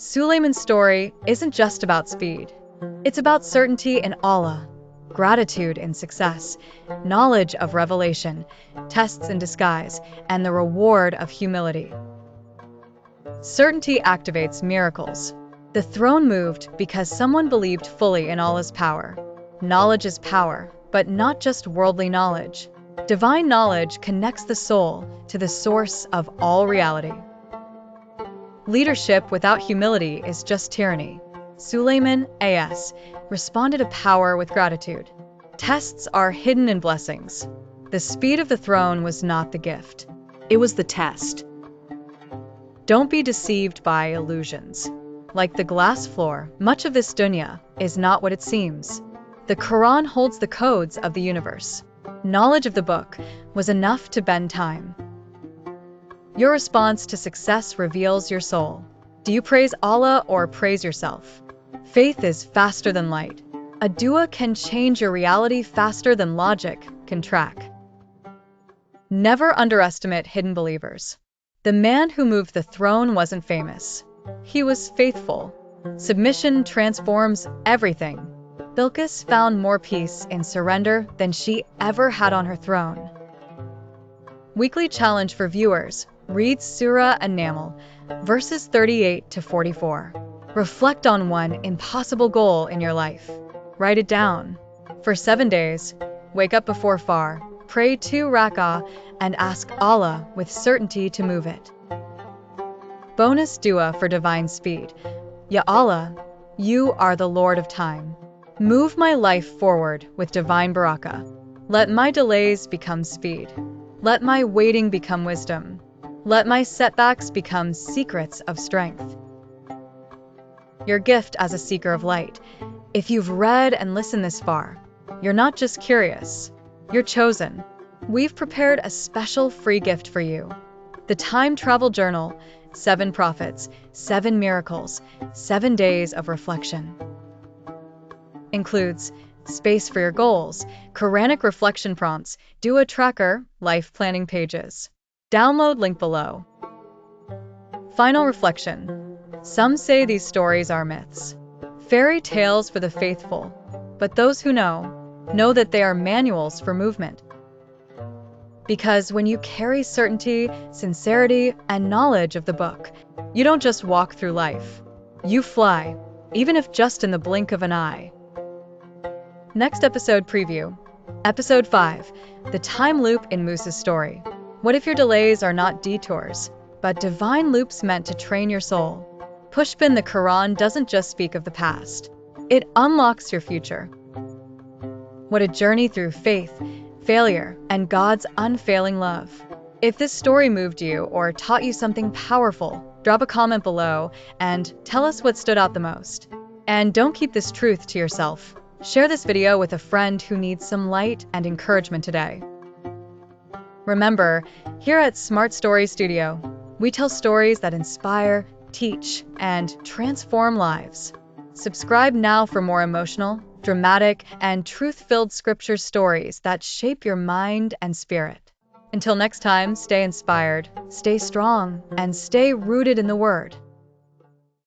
Sulaiman's story isn't just about speed. It's about certainty in Allah, gratitude in success, knowledge of revelation, tests in disguise, and the reward of humility. Certainty activates miracles. The throne moved because someone believed fully in Allah's power. Knowledge is power, but not just worldly knowledge. Divine knowledge connects the soul to the source of all reality. Leadership without humility is just tyranny. Sulaiman A.S. responded to power with gratitude. Tests are hidden in blessings. The speed of the throne was not the gift. It was the test. Don't be deceived by illusions. Like the glass floor, much of this dunya is not what it seems. The Quran holds the codes of the universe. Knowledge of the book was enough to bend time. Your response to success reveals your soul. Do you praise Allah or praise yourself? Faith is faster than light. A dua can change your reality faster than logic can track. Never underestimate hidden believers. The man who moved the throne wasn't famous. He was faithful. Submission transforms everything. Bilqis found more peace in surrender than she ever had on her throne. Weekly challenge for viewers. Read Surah An-Naml, verses 38 to 44. Reflect on one impossible goal in your life. Write it down. For 7 days, wake up before Far, pray 2 rak'ah, and ask Allah with certainty to move it. Bonus dua for divine speed. Ya Allah, you are the Lord of time. Move my life forward with divine barakah. Let my delays become speed. Let my waiting become wisdom. Let my setbacks become secrets of strength. Your gift as a seeker of light. If you've read and listened this far, you're not just curious, you're chosen. We've prepared a special free gift for you. The Time Travel Journal, 7 Prophets, 7 Miracles, 7 Days of Reflection. Includes space for your goals, Qur'anic reflection prompts, dua tracker, life planning pages. Download link below. Final reflection. Some say these stories are myths. Fairy tales for the faithful. But those who know that they are manuals for movement. Because when you carry certainty, sincerity, and knowledge of the book, you don't just walk through life. You fly, even if just in the blink of an eye. Next episode preview. Episode 5. The Time Loop in Moose's Story. What if your delays are not detours, but divine loops meant to train your soul? Pushpin, the Quran doesn't just speak of the past. It unlocks your future. What a journey through faith, failure, and God's unfailing love. If this story moved you or taught you something powerful, drop a comment below and tell us what stood out the most. And don't keep this truth to yourself. Share this video with a friend who needs some light and encouragement today. Remember, here at Smart Story Studio, we tell stories that inspire, teach, and transform lives. Subscribe now for more emotional, dramatic, and truth-filled scripture stories that shape your mind and spirit. Until next time, stay inspired, stay strong, and stay rooted in the Word.